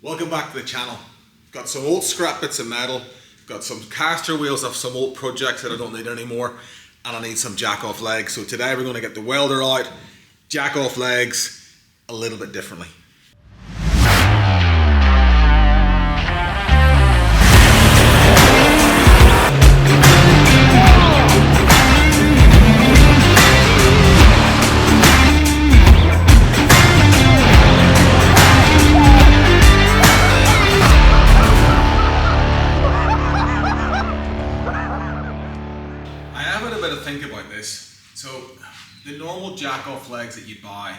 Welcome back to the channel. Got some old scrap bits of metal, got some caster wheels of some old projects that I don't need anymore, and I need some Jackoff legs. So today we're going to get the welder out, Jackoff legs a little bit differently. So the normal Jackoff legs that you buy,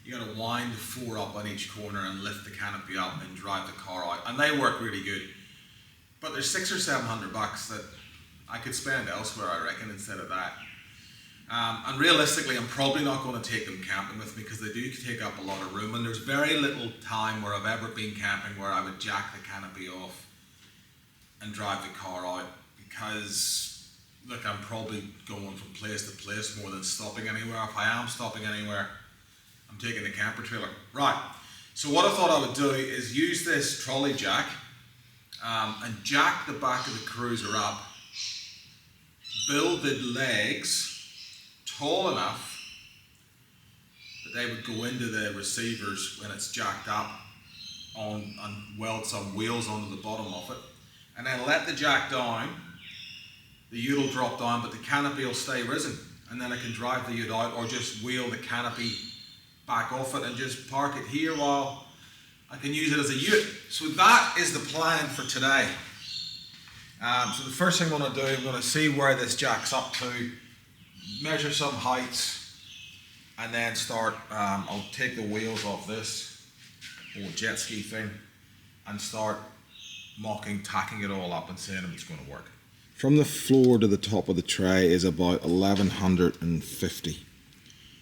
you got to wind the four up on each corner and lift the canopy up and drive the car out, and they work really good. But there's $600 or $700 that I could spend elsewhere, I reckon, instead of that. And realistically, I'm probably not going to take them camping with me because they do take up a lot of room, and there's very little time where I've ever been camping where I would jack the canopy off and drive the car out, because look, I'm probably going from place to place more than stopping anywhere. If I am stopping anywhere, I'm taking the camper trailer. Right, so what I thought I would do is use this trolley jack and jack the back of the cruiser up, build the legs tall enough that they would go into the receivers when it's jacked up and weld some wheels onto the bottom of it, and then let the jack down. The ute will drop down, but the canopy will stay risen, and then I can drive the ute out or just wheel the canopy back off it and just park it here while I can use it as a ute. So that is the plan for today. So the first thing I'm going to do, I'm going to see where this jacks up to, measure some heights, and then start, I'll take the wheels off this old jet ski thing and start tacking it all up and seeing if it's going to work. From the floor to the top of the tray is about 1150.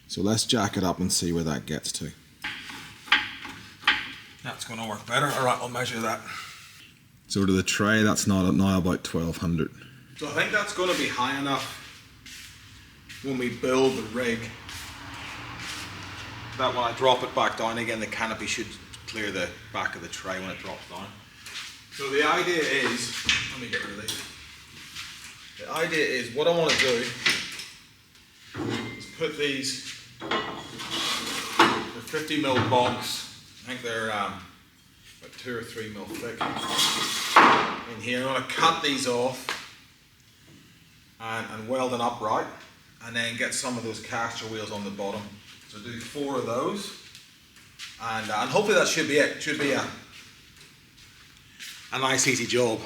So let's jack it up and see where that gets to. That's going to work better. Alright, I'll measure that. So to the tray, that's now about 1200. So I think that's going to be high enough when we build the rig that when I drop it back down again, the canopy should clear the back of the tray when it drops down. So the idea is, let me get rid of these. The idea is, what I want to do is put these, they're 50mm bonks, I think they're about 2 or 3mm thick, in here. I'm going to cut these off and weld them upright, and then get some of those caster wheels on the bottom. So do 4 of those, and hopefully that should be it. Should be a nice easy job.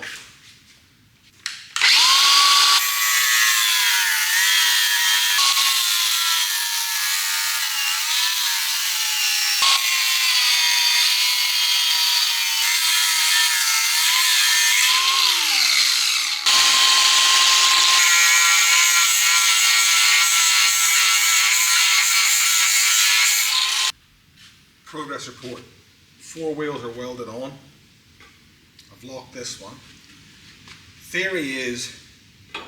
Progress report. 4 wheels are welded on. I've locked this one. Theory is, I'm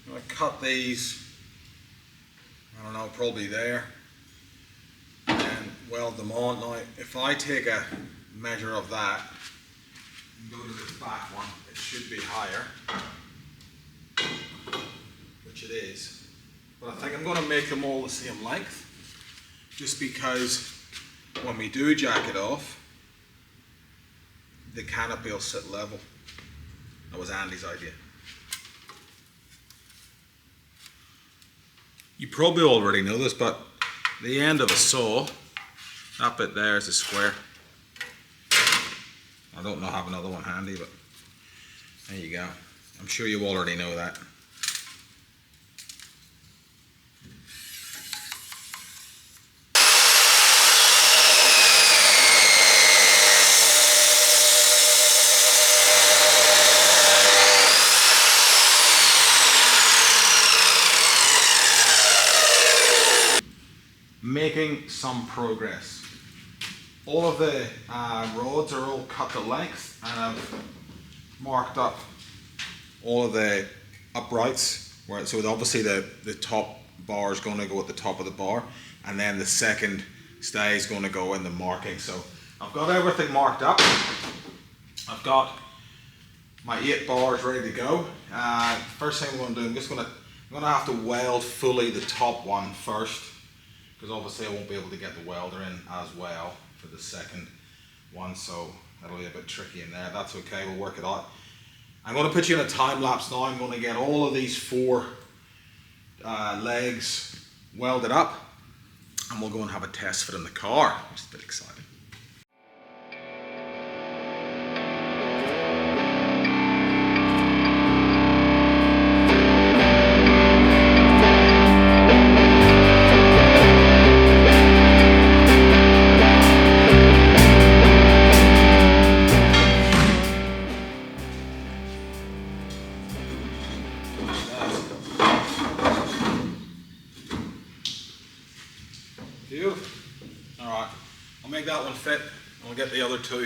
going to cut these, I don't know, probably there, and weld them on. Now, if I take a measure of that and go to this back one, it should be higher, which it is. But I think I'm going to make them all the same length, just because when we do jack it off, the canopy will sit level. That was Andy's idea. You probably already know this, but the end of a saw, that bit there is a square. I don't know, have another one handy, but there you go. I'm sure you already know that. Making some progress. All of the rods are all cut to length, and I've marked up all of the uprights, so obviously the top bar is going to go at the top of the bar, and then the second stay is going to go in the marking. So I've got everything marked up. I've got my 8 bars ready to go. First thing I'm going to do, I'm going to have to weld fully the top one first, because obviously I won't be able to get the welder in as well for the second one, so that'll be a bit tricky in there. That's okay, we'll work it out. I'm going to put you in a time lapse now. I'm going to get all of these 4 legs welded up, and we'll go and have a test fit in the car, which is a bit exciting. Alright, I'll make that one fit, and we'll get the other 2,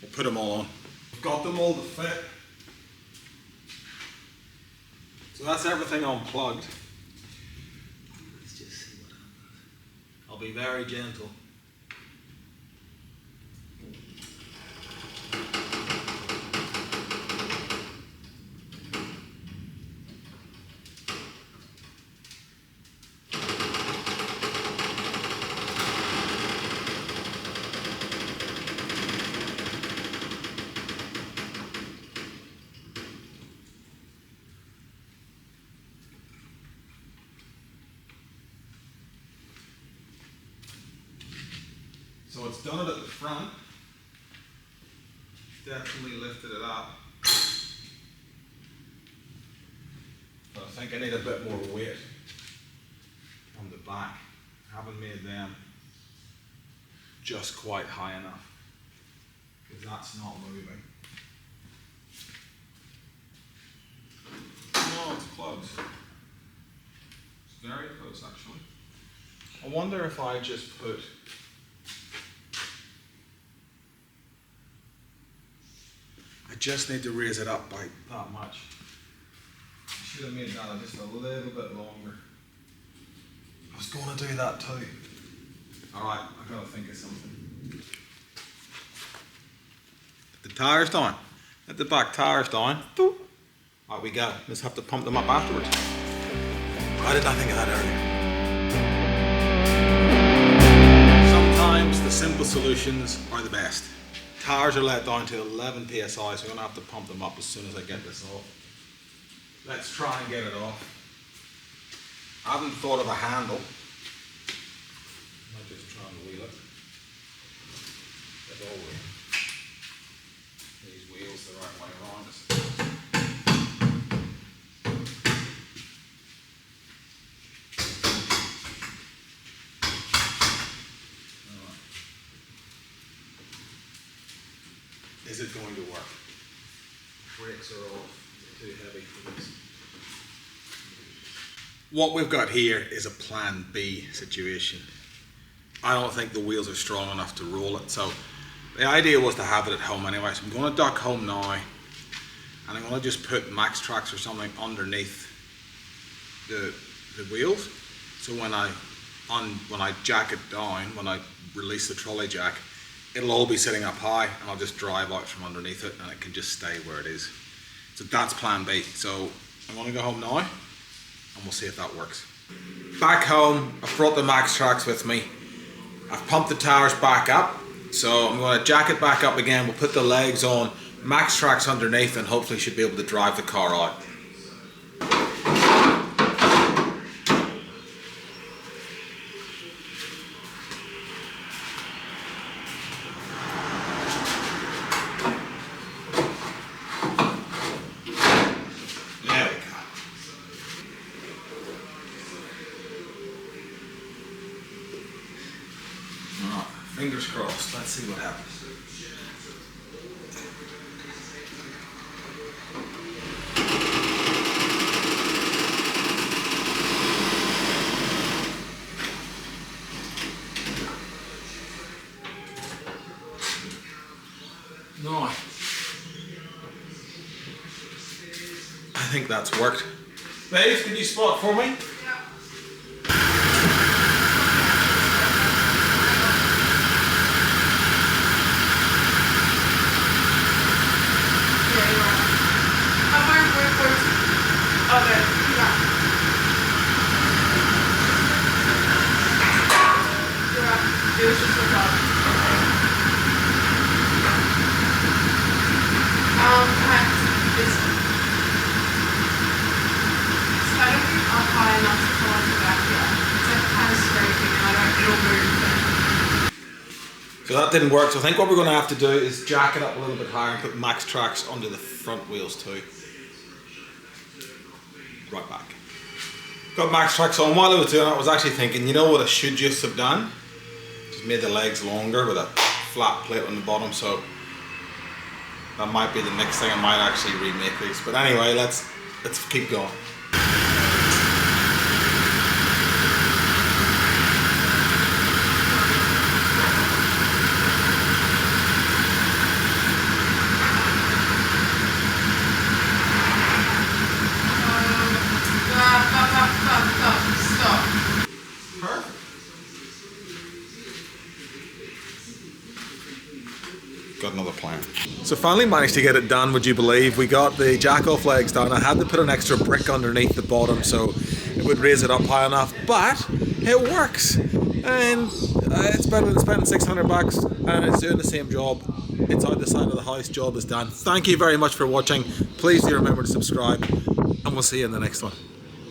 we'll put them all on. We've got them all to fit. So that's everything unplugged. Let's just see what happens. I'll be very gentle. So it's done it at the front, definitely lifted it up, but I think I need a bit more weight on the back. I haven't made them just quite high enough, because that's not moving. No, it's close. It's very close actually. I wonder if I just put I just need to raise it up by that much. I should have made that just a little bit longer. I was going to do that too. Alright, I've got to think of something. The tyres down. Let the back tyres down. Out we go. Let's have to pump them up afterwards. Why did I think of that earlier? Sometimes the simple solutions are the best. Tires are let down to 11 psi, so I'm going to have to pump them up as soon as I get this off. Let's try and get it off. I haven't thought of a handle. I might just try and wheel it. Get over these wheels the right way around us. Is it going to work? Brakes are off, too heavy for this. What we've got here is a plan B situation. I don't think the wheels are strong enough to roll it, so the idea was to have it at home anyway. So I'm going to duck home now, and I'm going to just put max tracks or something underneath the wheels. So when I jack it down, when I release the trolley jack, it'll all be sitting up high, and I'll just drive out from underneath it, and it can just stay where it is. So that's plan B. So I'm going to go home now, and we'll see if that works. Back home, I've brought the max tracks with me. I've pumped the tires back up, so I'm going to jack it back up again. We'll put the legs on, max tracks underneath, and hopefully should be able to drive the car out. Fingers crossed, let's see what happens. No, I think that's worked. Babe, can you spot for me? It was just a thought. It's kind of up high enough to come off the back here. It's like kind of scraping and it'll move. So that didn't work, so I think what we're going to have to do is jack it up a little bit higher and put max tracks under the front wheels too. Right back. Got max tracks on. While I was doing it, I was actually thinking, you know what I should just have done? Just made the legs longer with a flat plate on the bottom, so that might be the next thing. I might actually remake these. But anyway, let's keep going. Got another plan. So finally managed to get it done, would you believe? We got the Jackoff legs done. I had to put an extra brick underneath the bottom so it would raise it up high enough, but it works. And it's better than spending 600 bucks, and it's doing the same job. It's out the side of the house, job is done. Thank you very much for watching. Please do remember to subscribe, and we'll see you in the next one.